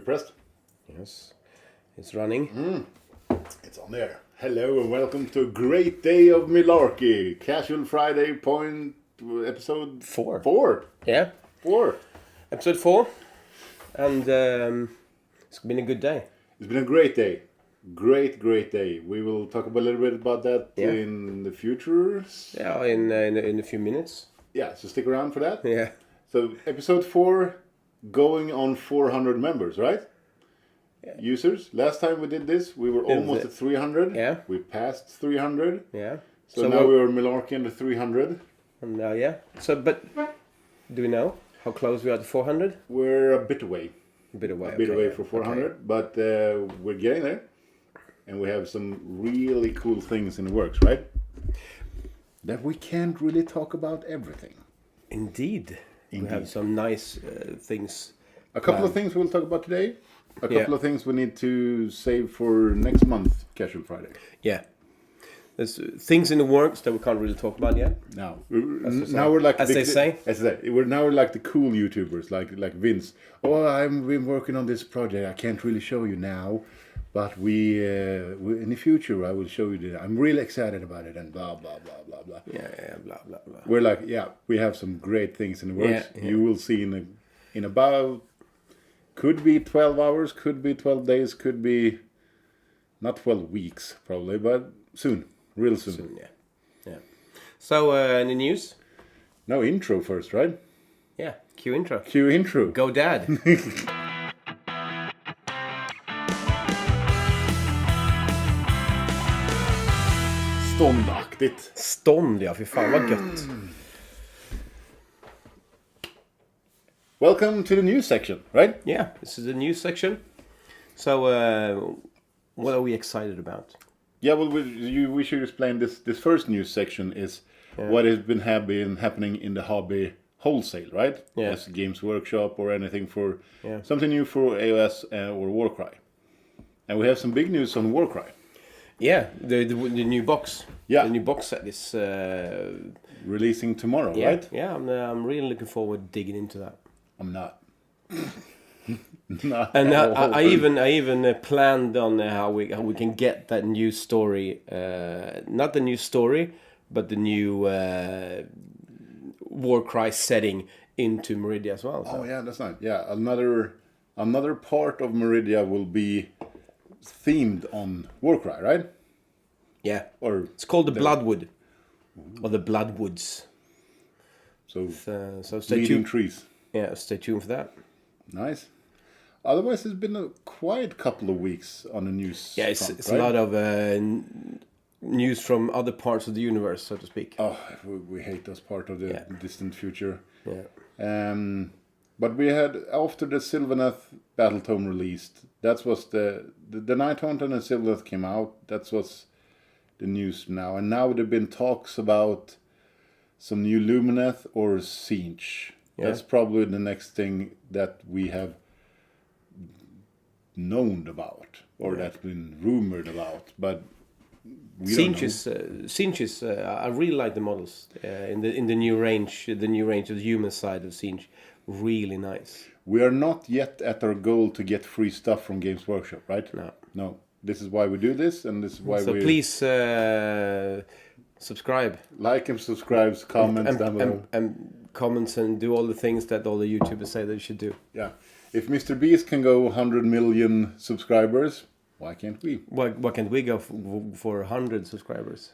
pressed? Yes, it's running. It's on there. Hello and welcome to a great day of Milarki. Casual Friday point episode 4. 4. Yeah, 4. episode 4. And it's been a good day. It's been a great day. Great day. We will talk a little bit about that Yeah. in the future. Yeah, in a few minutes. Yeah, so stick around for that. Yeah. So episode 4 going on 400 members, right? Yeah. Users. Last time we did this, we were almost at 300. Yeah. We passed 300. Yeah. So now we're Milarki under 300. And yeah. So, but do we know how close we are to 400? We're a bit away. A bit away. A bit okay, away yeah. for 400, but we're getting there. And we have some really cool things in the works, right? That we can't really talk about everything. Indeed. We have some nice things. A couple of things we'll talk about today. A couple of things we need to save for next month, Casual Friday. Yeah. There's things in the works that we can't really talk about yet. Now we're like As they say. We're like the cool YouTubers, like Vince. Oh, I've been working on this project. I can't really show you now, but we in the future I will show you that. I'm really excited about it and blah blah blah blah blah. Yeah, blah blah blah. We're like, we have some great things in the works. Yeah. You will see in about, could be 12 hours, could be 12 days, could be not 12 weeks probably, but soon. Real soon. Yeah. So, any news? No, intro first, right? Yeah, cue intro. Cue intro. Go Dad. Ståndaktigt. Stånd, ja. Fy fan vad gött. Welcome to the news section, right? Yeah, this is the news section. So, what are we excited about? Yeah, well, we should explain this first news section is what has been happening in the hobby wholesale, right? Yeah. As Games Workshop or anything for something new for AOS or Warcry. And we have some big news on Warcry. Yeah, the new box. Yeah. The new box set is... Releasing tomorrow, yeah, right? Yeah, I'm really looking forward to digging into that. I'm not. Not And at all. I even planned on how we can get that new story, not the new story, but the new Warcry setting into Meridia as well. So. Oh yeah, that's nice. Yeah, another part of Meridia will be themed on Warcry, right? Yeah, Or it's called the Bloodwood, or the Bloodwoods. so So stay leading tuned. trees. Yeah, stay tuned for that. Nice. Otherwise, it's been a quiet couple of weeks on the news. Yeah, front, it's right? a lot of news from other parts of the universe, so to speak. Oh, we hate those part of the distant future. Yeah. But we had, after the Sylvaneth Battletome released, that was the Night Hunt and the Sylvaneth came out. That was the news now. And now there have been talks about some new Lumineth or Siege. Yeah. That's probably the next thing that we have known about, or that's been rumored about. But we don't know. Sinch is I really like the models in the new range, of the human side of Sinch. Really nice. We are not yet at our goal to get free stuff from Games Workshop, right? No. This is why we do this, and this is why So please subscribe, like and subscribe, comments down below. and comments and do all the things that all the YouTubers say that you should do. Yeah. If Mr. Beast can go 100 million subscribers, why can't we? Why can't we go for 100 subscribers?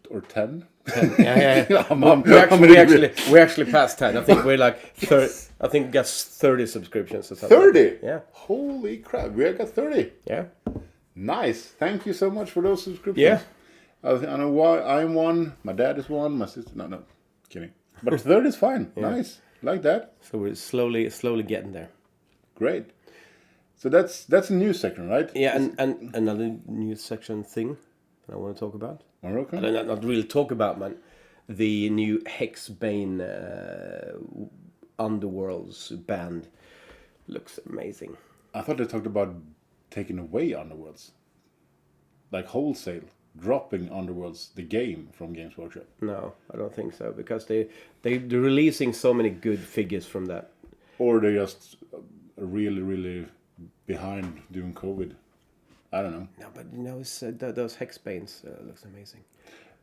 Or 10? Yeah. we actually passed 10. I think we're like 30. I think we got 30 subscriptions or something. 30? Yeah. Holy crap, we got 30. Yeah. Nice. Thank you so much for those subscriptions. Yeah. I know why I'm one, my dad is one, my sister... No, kidding. But 30 is fine. Nice. Like that. So we're slowly getting there. Great. So that's a news section, right? Yeah, and another news section thing that I want to talk about. Okay. And not really talk about, man. The new Hexbane Underworlds band looks amazing. I thought they talked about taking away Underworlds. Like wholesale. Dropping Underworlds, the game, from Games Workshop. No, I don't think so. Because they're releasing so many good figures from that. Or they just really, really behind during COVID. I don't know. No, but it's, those hex paints looks amazing.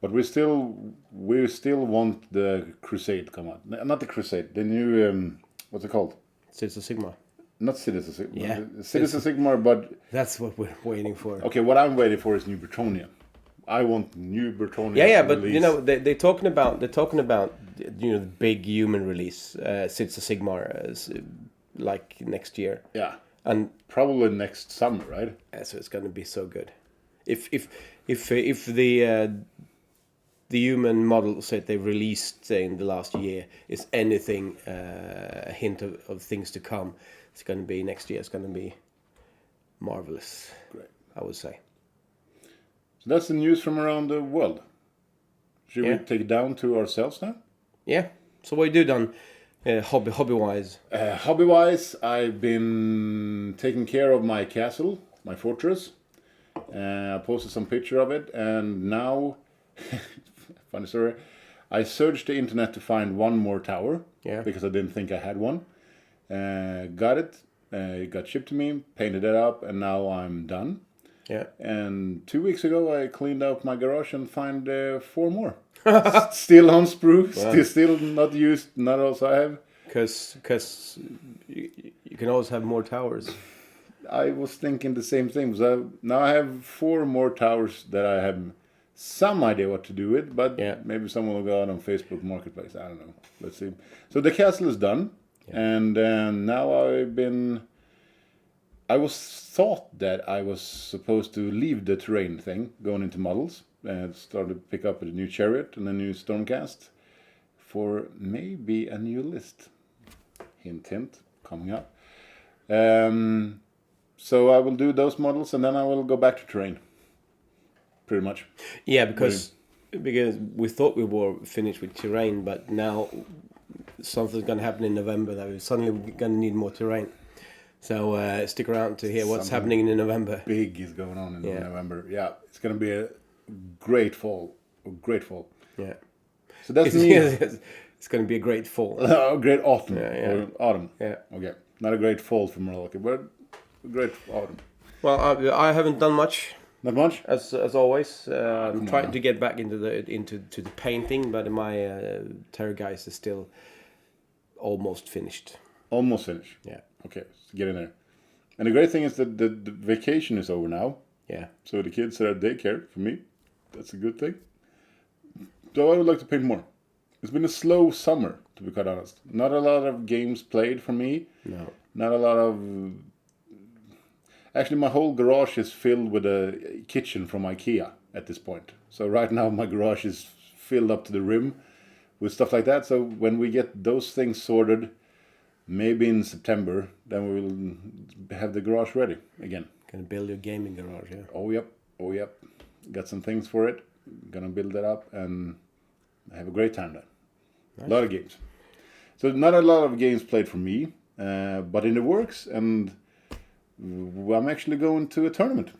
But we still want the Crusade to come out. Not the Crusade. The new what's it called? Citizen Sigma. Not Citizen Sigma. Yeah. Citizen Sigma, but That's what we're waiting for. okay. What I'm waiting for is New Bretonnia. I want New Bretonnia. Yeah, but release. they're talking about the big human release, Citizen Sigma, like next year. Yeah, And probably next summer, right? so it's gonna be so good. If the human models that they released say, in the last year is anything a hint of things to come, it's gonna be next year. It's gonna be marvelous. Great. I would say. So that's the news from around the world. Should we Yeah. take it down to ourselves now? Yeah. So what you do done, hobby wise? Hobby-wise, I've been taking care of my castle, my fortress. I posted some picture of it, and now, funny story, I searched the internet to find one more tower. Yeah. Because I didn't think I had one. Got it. It got shipped to me, painted it up, and now I'm done. Yeah. And 2 weeks ago, I cleaned out my garage and found 4 more. Still on sprue, still not used. Not also I have. Because you can always have more towers. I was thinking the same thing. So now I have 4 more towers that I have some idea what to do with, but Yeah. maybe someone will go out on Facebook Marketplace. I don't know. Let's see. So the castle is done, and now I was thought that I was supposed to leave the terrain thing, going into models, and started to pick up a new chariot and a new stormcast for maybe a new list. Hint, hint, coming up. So I will do those models, and then I will go back to terrain. Pretty much. Yeah, because we thought we were finished with terrain, but now something's going to happen in November that we're suddenly going to need more terrain. So stick around to hear what's happening in November. Big is going on in November. Yeah, it's going to be a great fall. Yeah. So that's me. It's going to be a great fall. Great autumn. Yeah. Or autumn. Yeah. Okay. Not a great fall for Milarki, but a great autumn. Well, I haven't done much. Not much? As always, I'm trying on. to get back into the painting, but my Terror Guys is still almost finished. Almost finished. Yeah. Okay, so get in there. And the great thing is that the vacation is over now. Yeah. So the kids are at daycare for me. That's a good thing. So I would like to paint more. It's been a slow summer, to be quite honest. Not a lot of games played for me. No. Not a lot of... Actually, my whole garage is filled with a kitchen from IKEA at this point. So right now my garage is filled up to the rim with stuff like that. So when we get those things sorted, maybe in September, then we will have the garage ready again. Gonna build your gaming garage, yeah. Oh, yep. Got some things for it. Gonna build that up and have a great time then. Nice. A lot of games. So not a lot of games played for me, but in the works, and I'm actually going to a tournament.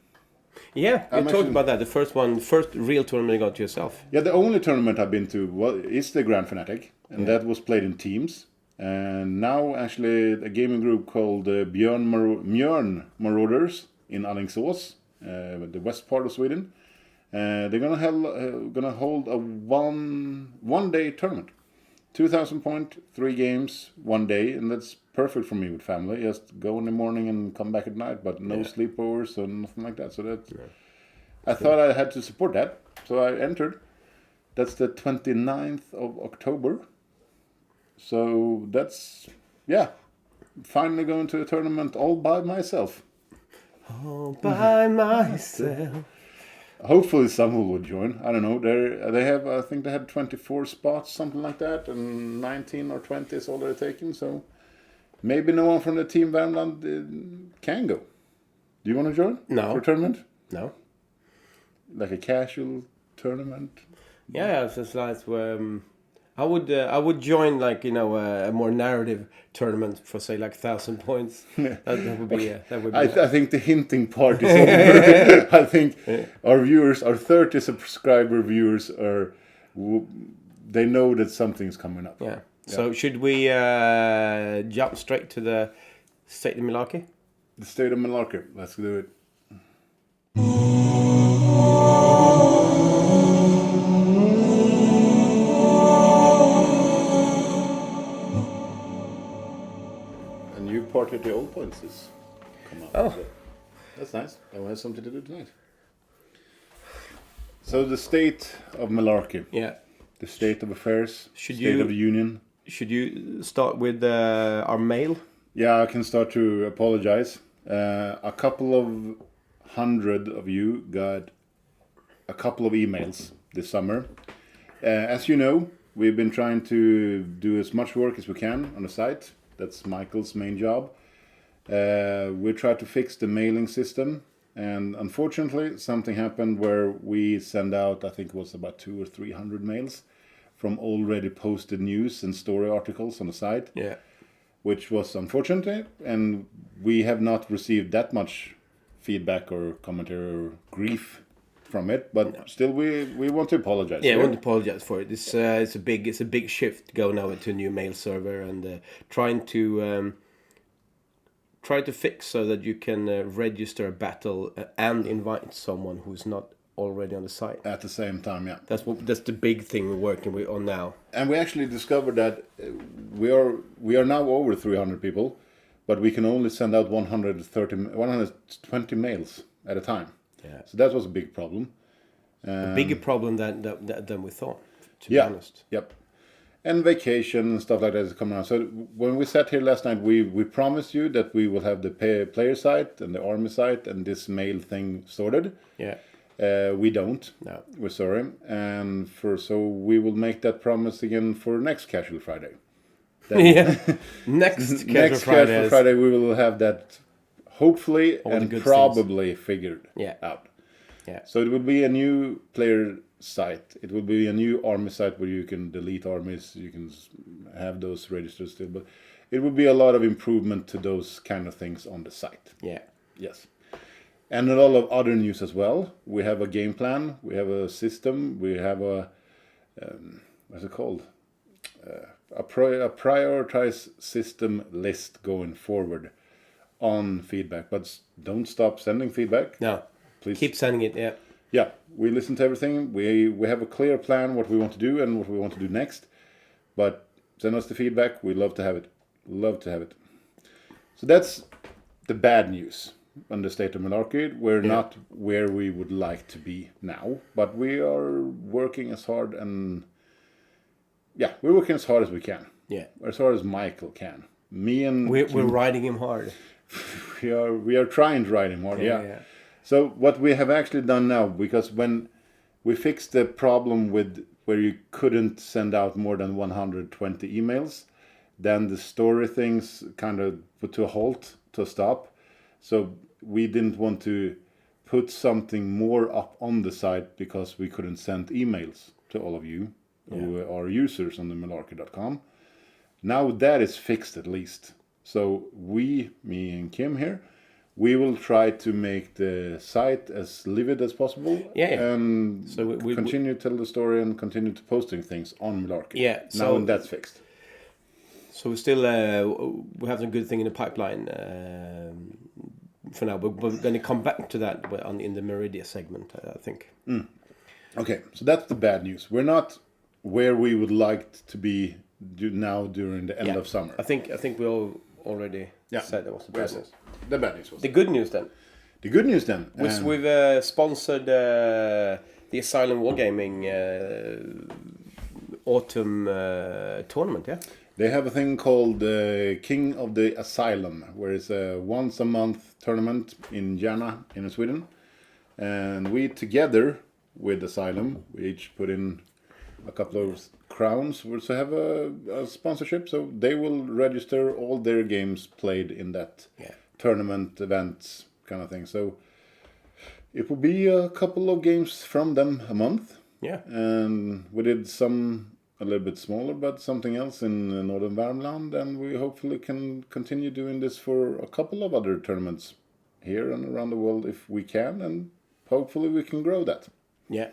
Yeah, we talked about that. The first real tournament you got to yourself. Yeah, the only tournament I've been to is the Grand Fanatic, and that was played in teams. And now actually a gaming group called Mjörn Marauders in Alingsås, the west part of Sweden. They're gonna hold a one day tournament, 2,000 point, 3 games, 1 day, and that's perfect for me with family. Just go in the morning and come back at night, but no sleepovers or nothing like that. So that I thought I had to support that, so I entered. That's the 29th of October. So that's finally going to a tournament all by myself. All by myself. Hopefully someone will join. I don't know. I think they had 24 spots, something like that, and 19 or 20 is already taken. So maybe no one from the team Värmland can go. Do you want to join? No. For a tournament? No. Like a casual tournament? Yeah, it's just like I would join a more narrative tournament for say 1,000 points. That would be that would be. I think the hinting part is over. I think our viewers, our 30 subscriber viewers, they know that something's coming up. Yeah. So should we jump straight to State of Milarki. The State of Milarki. Let's do it. A new part of the old points is come out. Oh. That's nice. I will have something to do tonight. So the State of Milarki. Yeah. The state of affairs. State of the union. Should you start with our mail? Yeah, I can start to apologize. A couple of hundred of you got a couple of emails this summer. As you know, we've been trying to do as much work as we can on the site. That's Michael's main job. We tried to fix the mailing system, and unfortunately something happened where we send out, I think it was about 200 or 300 mails from already posted news and story articles on the site. Yeah. Which was unfortunate, and we have not received that much feedback or commentary or grief from it. But still, we want to apologize. Yeah, I want to apologize for it. It's a big shift going over to a new mail server and trying to fix so that you can register a battle and invite someone who's not already on the site at the same time. Yeah, that's the big thing we're working on now. And we actually discovered that we are now over 300 people, but we can only send out 120 mails at a time. Yeah. So that was a big problem. A bigger problem than we thought, to be honest. Yep. And vacation and stuff like that is coming out. So when we sat here last night, we promised you that we will have the player site and the army site and this mail thing sorted. Yeah. We don't. No. We're sorry. And so we will make that promise again for next Casual Friday. Next Casual Friday we will have that hopefully and probably figured out. Yeah. So it will be a new player site. It will be a new army site where you can delete armies. You can have those registered still, but it will be a lot of improvement to those kind of things on the site. Yeah. Yes. And a lot of other news as well. We have a game plan. We have a system. We have a what's it called? A prioritized system list going forward on feedback. But don't stop sending feedback. No, please keep sending it. Yeah. Yeah, we listen to everything. We have a clear plan what we want to do and what we want to do next. But send us the feedback. We love to have it. Love to have it. So that's the bad news. On the State of Milarki, we're not where we would like to be now, but we are working as hard we're working as hard as we can. Yeah, as hard as Michael can. Me and we're riding him hard. we are trying to ride him hard. Yeah. So what we have actually done now, because when we fixed the problem with where you couldn't send out more than 120 emails, then the story things kind of put to a halt, to a stop. So we didn't want to put something more up on the site because we couldn't send emails to all of you who are users on the Milarki.com. Now that is fixed at least. So me and Kim here, we will try to make the site as livid as possible. And so we continue to tell the story and continue to posting things on Milarki. Yeah. Now that's fixed. So we still we have some good thing in the pipeline for now. We're going to come back to that in the Meridia segment, I think. Okay, so that's the bad news. We're not where we would like to be now during the end of summer. I think we all already said that was the bad news. The bad news was the good news then. The good news then. We've sponsored the Asylum Wargaming autumn tournament, yeah? They have a thing called King of the Asylum, where it's a once a month tournament in Järna in Sweden. And we together with Asylum, we each put in a couple of crowns to have a sponsorship. So they will register all their games played in that tournament events kind of thing. So it will be a couple of games from them a month. Yeah. And we did some a little bit smaller, but something else in Northern Värmland, and we hopefully can continue doing this for a couple of other tournaments here and around the world if we can, and hopefully we can grow that. Yeah,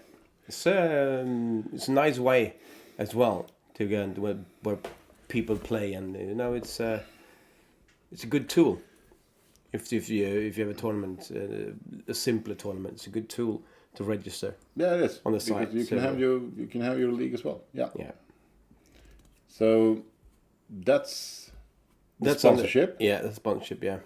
it's a nice way as well to go where people play, and it's it's a good tool. If you have a tournament, a simpler tournament, it's a good tool to register. Yeah, it is on the because site. you can have your league as well. Yeah. Yeah. So that's sponsorship. The sponsorship. Yeah.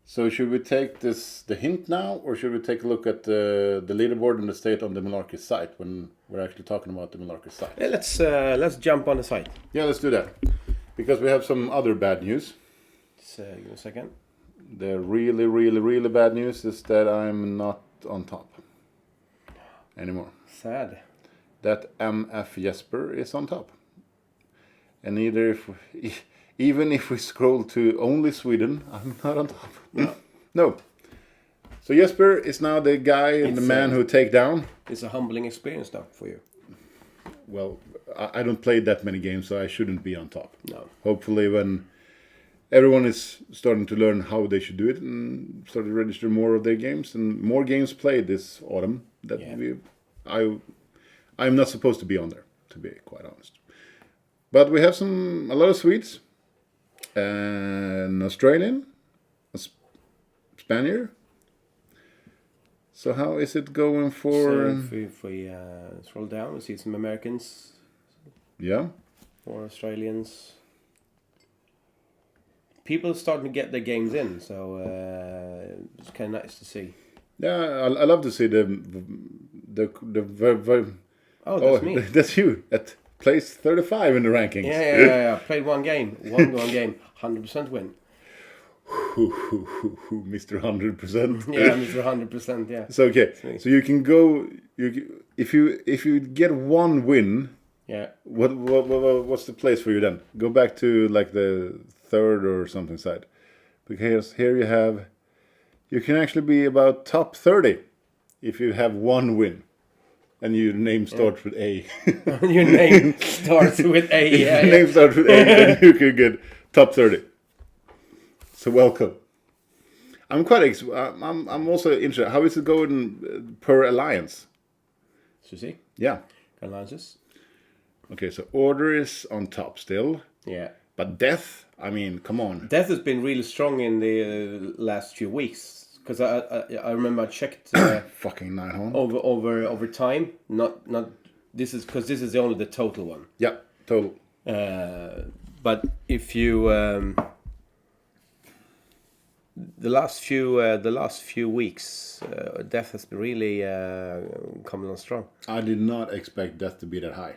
So should we take the hint now, or should we take a look at the leaderboard and the state on the Milarki site when we're actually talking about the Milarki site? Yeah, let's jump on the site. Yeah, let's do that, because we have some other bad news. Give me a second. The really, really, really bad news is that I'm not on top anymore. Sad. That MF Jesper is on top, and even if we scroll to only Sweden, I'm not on top. No. So Jesper is now the guy and the man who take down. It's a humbling experience now for you. Well, I don't play that many games, so I shouldn't be on top. No. Hopefully when everyone is starting to learn how they should do it and start to register more of their games and more games played this autumn, I'm not supposed to be on there, to be quite honest. But we have a lot of Swedes, an Australian, a Spaniard. So how is it going for? So if we scroll down, we see some Americans. Yeah. Or Australians. People are starting to get their games in, so it's kind of nice to see. Yeah, I love to see the Oh, that's me. That's you at place 35 in the rankings. Yeah. Played one game, won one game, 100% win. Mr. 100%. Yeah, Mr. 100%. Yeah. So okay, so you can go. If you get one win. Yeah. What's the place for you then? Go back to like the third or something side, because here you can actually be about top 30 if you have one win, and your name starts with A. Your name starts with A. If your name starts with A, then you can get top 30. So welcome. I'm quite. I'm also interested. How is it going per alliance? Susie? Yeah. Alliances. Okay, so Order is on top still. Yeah. But Death, I mean, come on. Death has been really strong in the last few weeks, because I remember I checked fucking Nighthorn over time. Not this is because this is only the total one. Yeah, total. But if you the last few weeks, Death has been really coming on strong. I did not expect Death to be that high.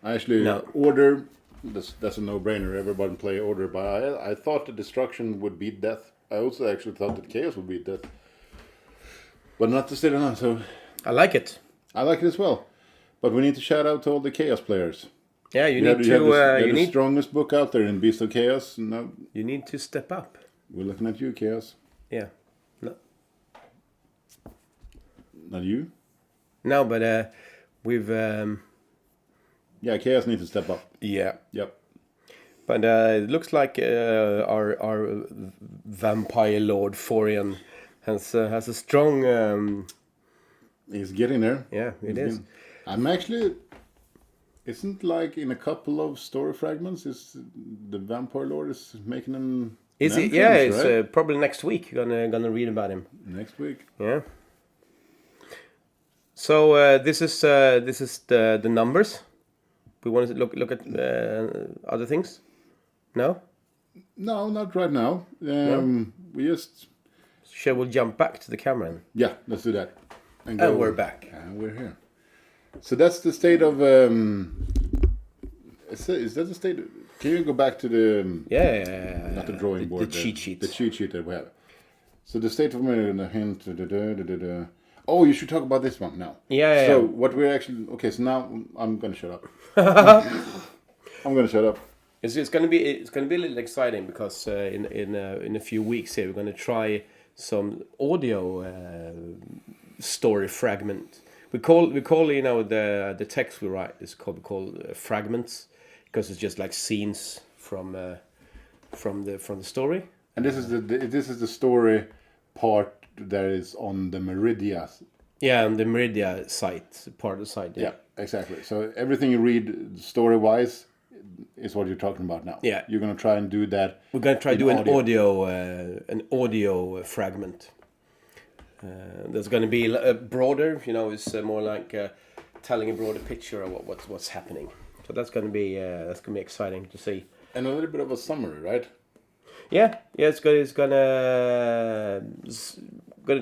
I actually Order. That's a no-brainer. Everybody play Order, but I thought the Destruction would beat Death. I also actually thought that Chaos would beat Death, but not to say that. So I like it. I like it as well, but we need to shout out to all the Chaos players. Yeah, you have need to. the strongest book out there in Beast of Chaos. No, you need to step up. We're looking at you, Chaos. Yeah. No. Not you. No, but we've. Yeah, Chaos needs to step up. Yeah. Yep. But it looks like our vampire lord Forian has a strong. He's getting there. Yeah, is. I'm actually. Isn't like in a couple of story fragments? Is the vampire lord is making him? Is it? Yeah, it's right? Probably next week. Gonna read about him. Next week. Yeah. So this is the numbers. We want to look at other things. No. No, not right now. No? We just. Shall we jump back to the camera? Yeah, let's do that. And we're back. And we're here. So that's the state of. Is that the state? Can you go back to the? Not the drawing board. The cheat sheet. The cheat sheet that we have. So the state of the hint. Oh, you should talk about this one now. Yeah. So what we're actually okay. So now I'm gonna shut up. I'm gonna shut up. It's gonna be a little exciting because in a few weeks here we're gonna try some audio story fragment. We call the text we write is called fragments, because it's just like scenes from the story. And this is the story part that is on the Meridia. Yeah, on the Meridia site, part of the site. Yeah, exactly. So everything you read story wise is what you're talking about now. Yeah. You're going to try and do that. We're going to try to do an audio fragment. That's going to be broader. It's more like telling a broader picture of what's happening. So that's going to be exciting to see. And a little bit of a summary, right? Yeah. It's gonna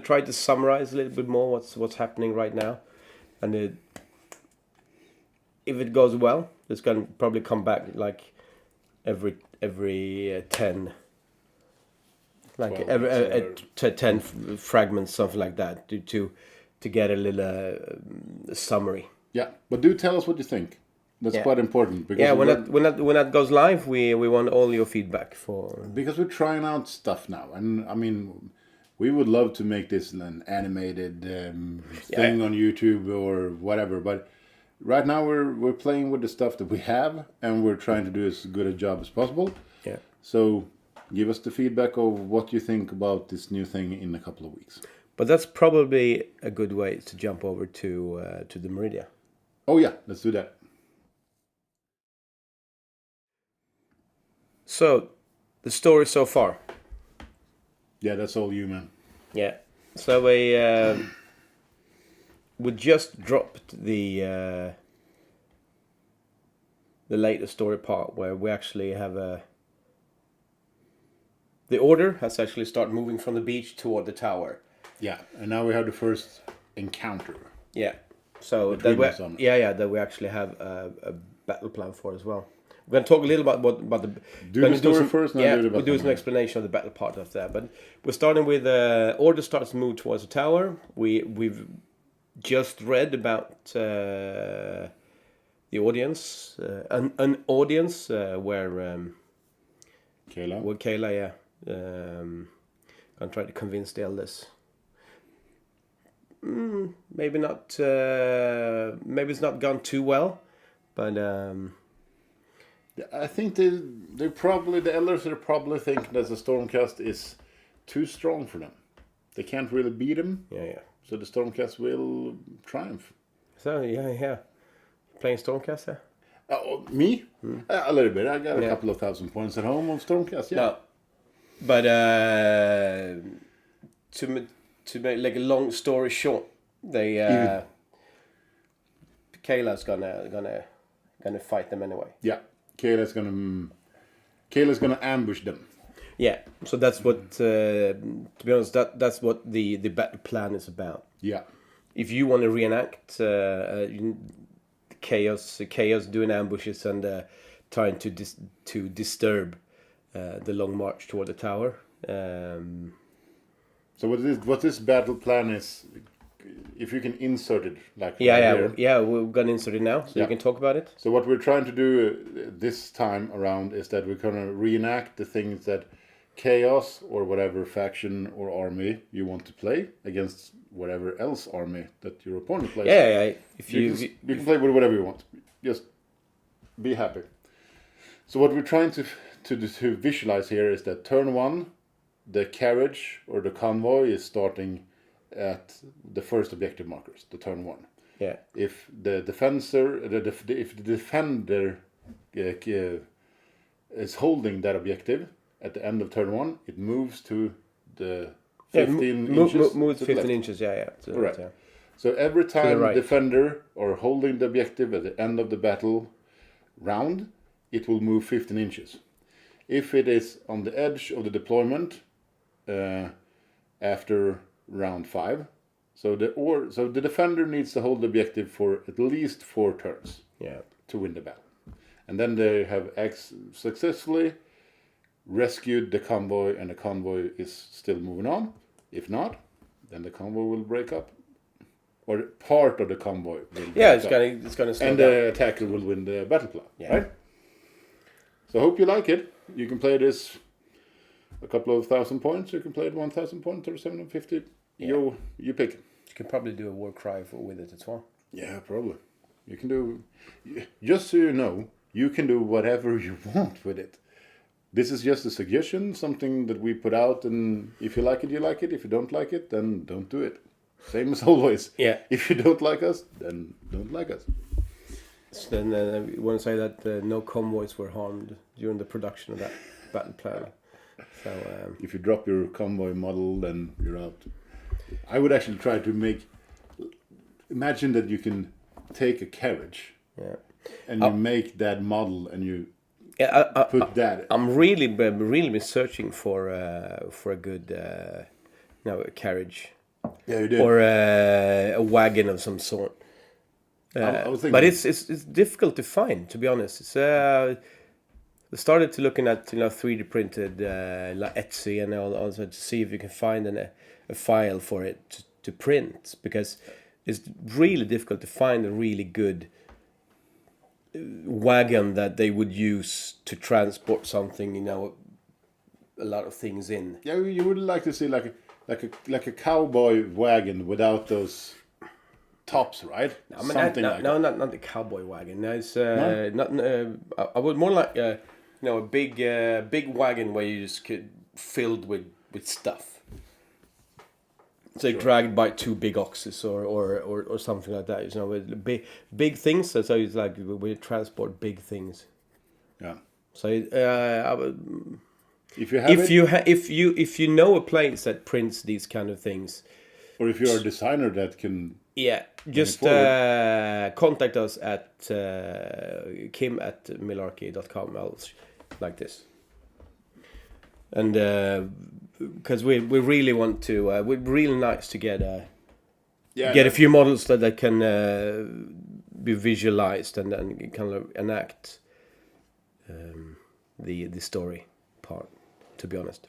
try to summarize a little bit more what's happening right now, and if it goes well, it's gonna probably come back like every 10, like every 10 fragments, something like that, to get a little summary. Yeah, but do tell us what you think. That's quite important. Because when that goes live, we want all your feedback because we're trying out stuff now, and I mean, we would love to make this an animated thing on YouTube or whatever. But right now we're playing with the stuff that we have, and we're trying to do as good a job as possible. Yeah. So give us the feedback of what you think about this new thing in a couple of weeks. But that's probably a good way to jump over to the Meridia. Oh yeah, let's do that. So, the story so far. Yeah, that's all you, man. Yeah. So we just dropped the latest story part where we actually have the order has actually started moving from the beach toward the tower. Yeah, and now we have the first encounter. Yeah. So that we actually have a battle plan for as well. We're going to talk a little about the... Do the story first, and then do the battle. We'll do some explanation of the battle part of that. But we're starting with order starts to move towards the tower. We've just read about the audience, an audience where Kayla. Well, Kayla, gonna try to convince the elders. Maybe not. Maybe it's not gone too well, but. I think the elders are probably thinking that the Stormcast is too strong for them. They can't really beat them. Yeah. So the Stormcast will triumph. So yeah. Playing Stormcast there? Me? A little bit. I got a couple of thousand points at home on Stormcast. Yeah. No. But to make like a long story short, Kayla's gonna fight them anyway. Yeah. Kayla's gonna ambush them. Yeah, so that's what. To be honest, that's what the battle plan is about. Yeah. If you want to reenact chaos doing ambushes and trying to disturb the long march toward the tower. So what this battle plan is, if you can insert it, like we're gonna insert it now, so you can talk about it. So what we're trying to do this time around is that we're gonna reenact the things that Chaos or whatever faction or army you want to play against whatever else army that your opponent plays. Yeah. If you can play with whatever you want. Just be happy. So what we're trying to visualize here is that turn 1, the carriage or the convoy is starting at the first objective markers, the turn 1. Yeah. If the defender is holding that objective at the end of turn 1, it moves to the 15 inches. Moves 15 inches, yeah. Correct. Yeah. So every time the defender are holding the objective at the end of the battle round, it will move 15 inches. If it is on the edge of the deployment after round 5, so the defender needs to hold the objective for at least 4 turns to win the battle. And then they have successfully rescued the convoy, and the convoy is still moving on. If not, then the convoy will break up, or part of the convoy will break up. It's gonna slow and down. The attacker will win the battle plan. Right? So I hope you like it. You can play this a couple of thousand points. You can play it 1,000 points or 750. You pick. You can probably do a war cry with it as well. Yeah, probably. You can do. Just so you know, you can do whatever you want with it. This is just a suggestion, something that we put out, and if you like it, you like it. If you don't like it, then don't do it. Same as always. Yeah. If you don't like us, then don't like us. So then we want to say that no convoys were harmed during the production of that battle plan. So if you drop your convoy model, then you're out. I would actually try to imagine that you can take a carriage, and you make that model, and you put that. I'm really been searching for a good a carriage. Yeah, you did. Or a wagon of some sort. I was thinking, but it's difficult to find, to be honest. It's I started to looking at 3D printed like Etsy and also to see if you can find a file for it to print, because it's really difficult to find a really good wagon that they would use to transport something, a lot of things in. Yeah, you would like to see like a cowboy wagon without those tops, right? I mean, not the cowboy wagon. No, it's not. I would more like a big wagon where you just could filled with stuff. So dragged by 2 big oxes or something like that. With big things. So it's like we transport big things. Yeah. So I would. If you know a place that prints these kind of things, or if you're a designer that can, just contact us at kim@milarki.com. Like this, and because we really want to, we're really nice to get a few models that can be visualized and kind of enact the story part, to be honest.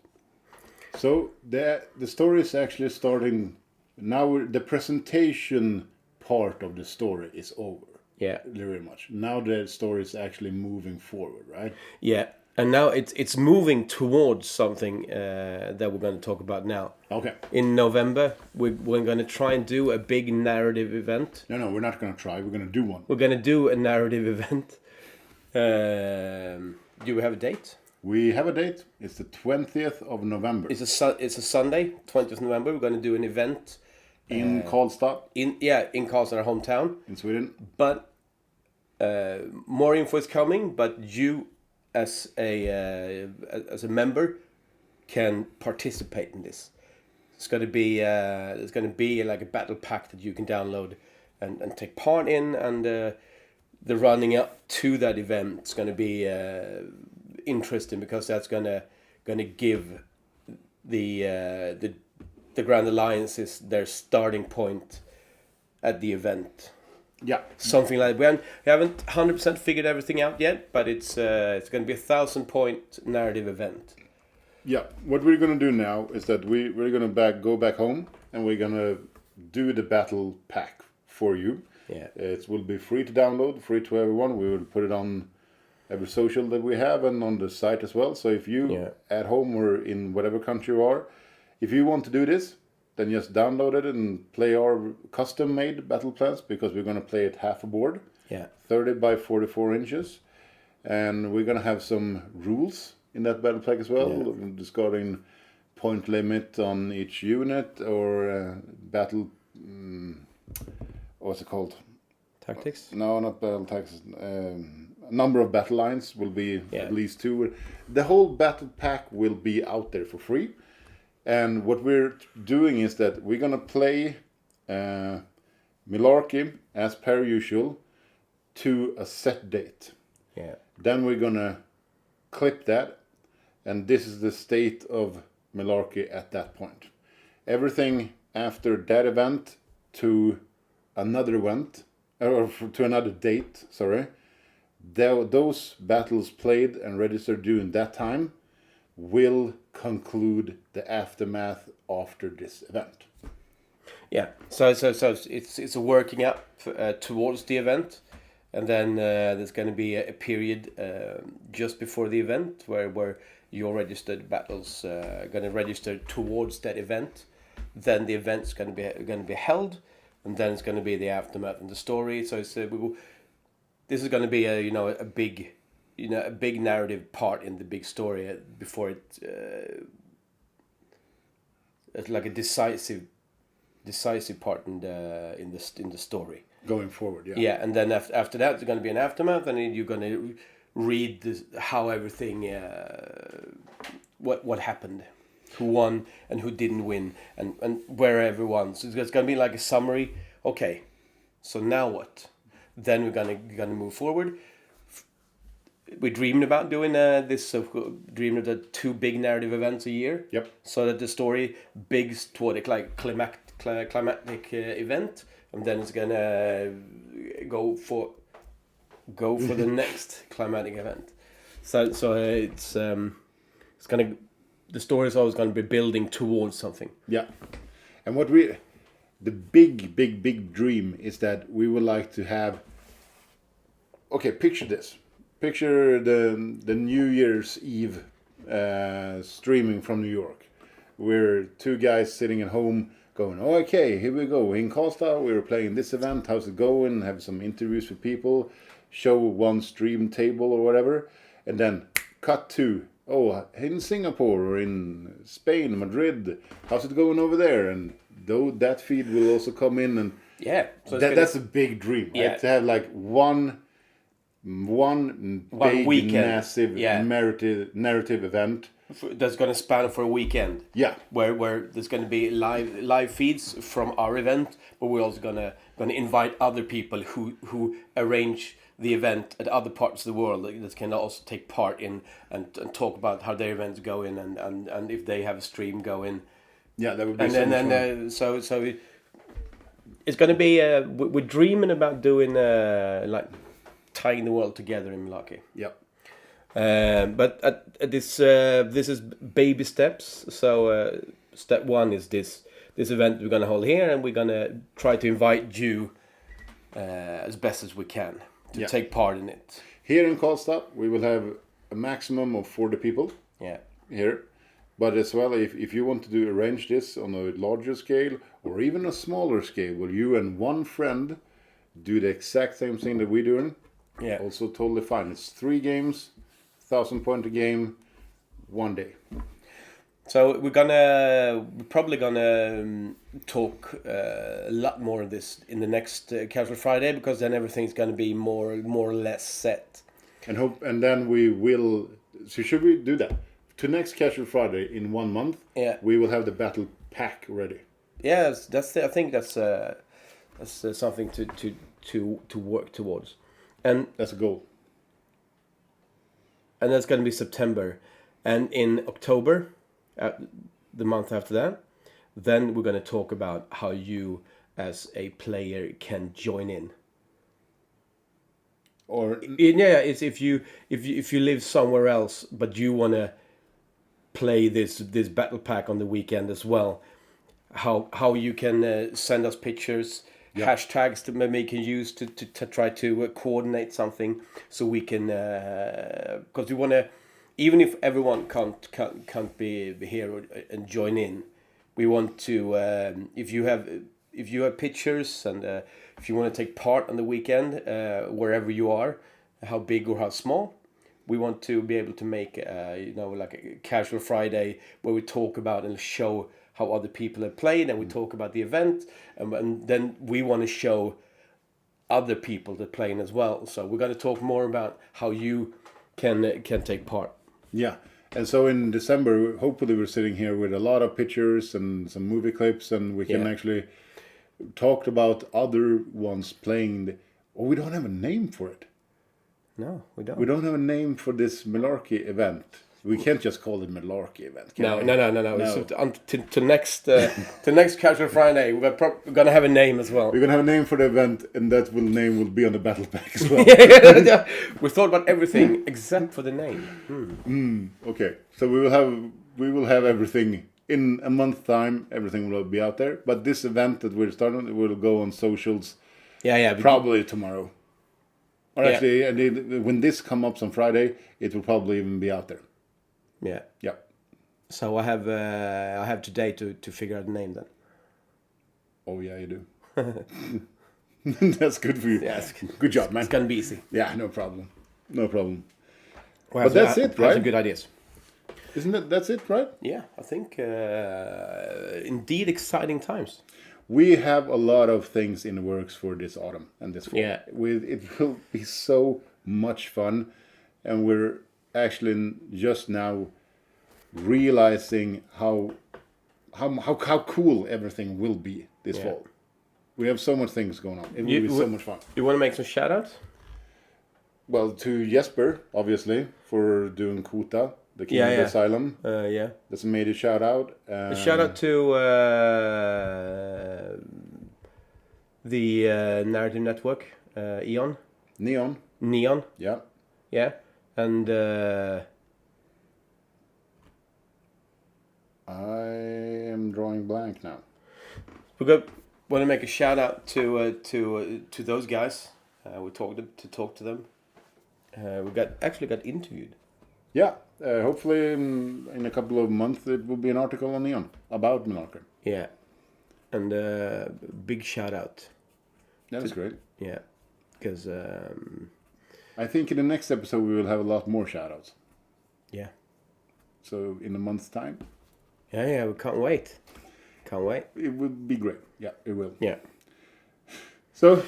So the story is actually starting now. The presentation part of the story is over. Yeah, very much. Now the story is actually moving forward, right? Yeah, and now it's moving towards something that we're going to talk about now. Okay. In November, we're going to try and do a big narrative event. No, we're not going to try. We're going to do one. We're going to do a narrative event. Do we have a date? We have a date. It's the 20th of November. It's a Sunday, 20th of November. We're going to do an event in Karlstad. In Karlstad, our hometown in Sweden. But more info is coming. But you, as a member, can participate in this. It's going to be like a battle pack that you can download and take part in, and the running up to that event is going to be interesting, because that's going to give the Grand Alliances their starting point at the event. Yeah, something like that. We haven't 100% figured everything out yet, but it's going to be a 1,000-point narrative event. Yeah, what we're going to do now is that we're going to go back home, and we're going to do the battle pack for you. Yeah, it will be free to download, free to everyone. We will put it on every social that we have and on the site as well. So if you at home or in whatever country you are, if you want to do this, then just download it and play our custom-made battle plans, because we're going to play it half a board, 30 by 44 inches, and we're going to have some rules in that battle pack as well, discarding point limit on each unit, or battle. What's it called? Tactics? No, not battle tactics. Number of battle lines will be at least 2. The whole battle pack will be out there for free. And what we're doing is that we're going to play Milarki, as per usual, to a set date. Yeah. Then we're going to clip that, and this is the state of Milarki at that point. Everything after that event to another event, or to another date, those battles played and registered during that time will conclude the aftermath after this event. Yeah, so it's a working up towards the event, and then there's going to be a period just before the event where your registered battles are going to register towards that event. Then the event's going to be held, and then it's going to be the aftermath and the story. So it's this is going to be a big narrative part in the big story before it's like a decisive part in the story. Going forward, yeah. Yeah, and then after that, there's going to be an aftermath, and then you're going to read how everything, what happened, who won and who didn't win, and where everyone. So it's going to be like a summary. Okay, so now what? Then we're gonna move forward. We're dreaming about doing this. Dreaming of the 2 big narrative events a year. Yep. So that the story big toward like climatic event, and then it's gonna go for the next climatic event. So it's gonna, the story is always gonna be building towards something. Yeah, and the big dream is that we would like to have. Okay, picture this. Picture the New Year's Eve streaming from New York. We're 2 guys sitting at home going, oh, okay, here we go. In Costa, we're playing this event. How's it going? Have some interviews with people. Show one stream table or whatever. And then cut to, oh, in Singapore or in Spain, Madrid. How's it going over there? And though that feed will also come in. And yeah. So that's a big dream, right? Yeah. To have like one big, weekend. massive narrative event that's going to span for a weekend. Yeah, where there's going to be live feeds from our event, but we're also gonna invite other people who arrange the event at other parts of the world that can also take part in and talk about how their events go in and if they have a stream going. Yeah, that would be. And so it's going to be. We're dreaming about doing like tying the world together in Milarki. Yep. But this is baby steps. So step 1 is this event we're going to hold here, and we're going to try to invite you as best as we can to take part in it. Here in Karlstad, we will have a maximum of 40 people. Yeah. Here, but as well, if you want to arrange this on a larger scale or even a smaller scale, where you and one friend do the exact same thing that we're doing. Yeah. Also totally fine. It's 3 games, 1,000 point a game, 1 day. So we're probably gonna talk a lot more of this in the next Casual Friday, because then everything's gonna be more or less set. And then we will. So should we do that? To next Casual Friday in 1 month. Yeah. We will have the battle pack ready. Yeah, I think that's something to work towards. And that's a goal. And that's going to be September. And in October, the month after that, then we're going to talk about how you as a player can join in. Or it's if you live somewhere else but you want to play this battle pack on the weekend as well, how you can send us pictures. Hashtags that maybe you can use to try to coordinate something, so we can, because we want to, even if everyone can't be here and join in, we want to, if you have pictures and if you want to take part on the weekend, wherever you are, how big or how small, we want to be able to make like a Casual Friday where we talk about and show how other people have played, and we talk about the event, and then we want to show other people that playing as well. So we're going to talk more about how you can take part. Yeah, and so in December, hopefully we're sitting here with a lot of pictures and some movie clips, and we can actually talk about other ones playing. We don't have a name for it. No, we don't. We don't have a name for this Milarki event. We can't just call it Milarki event. No. To next Casual Friday, we're gonna have a name as well. We're gonna have a name for the event, and that name will be on the battle pack as well. We thought about everything except for the name. Okay, so we will have everything in a month's time. Everything will be out there. But this event that we're starting will go on socials. Probably tomorrow. Or actually, when this comes up on Friday, it will probably even be out there. Yeah. Yeah. So I have today to figure out the name then. Oh yeah, you do. That's good for you. Yeah, good job, man. It's gonna be easy. Yeah, no problem. No problem. Well, but that's it, right? Some good ideas. Isn't it? That's it, right? Yeah, I think indeed exciting times. We have a lot of things in the works for this autumn and this fall. Yeah. It will be so much fun, and we're actually just now realizing how cool everything will be this fall. We have so much things going on. It will be so much fun. You want to make some shout-outs? Well, to Jesper, obviously, for doing Kuta, the King of the Asylum. Yeah. That's a major shout out. A shout out to the narrative network, Neon. Yeah. Yeah. And I am drawing blank now. We want to make a shout out to those guys. We talked to them. We got interviewed. Yeah, hopefully in a couple of months it will be an article on Neon about Milarki. Yeah, and big shout out. That's great. Yeah, because I think in the next episode we will have a lot more shout outs. Yeah. So in a month's time. Yeah, we can't wait. Can't wait. It will be great. Yeah, it will. Yeah. So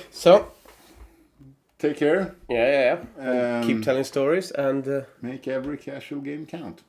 take care. Yeah. Keep telling stories and make every casual game count.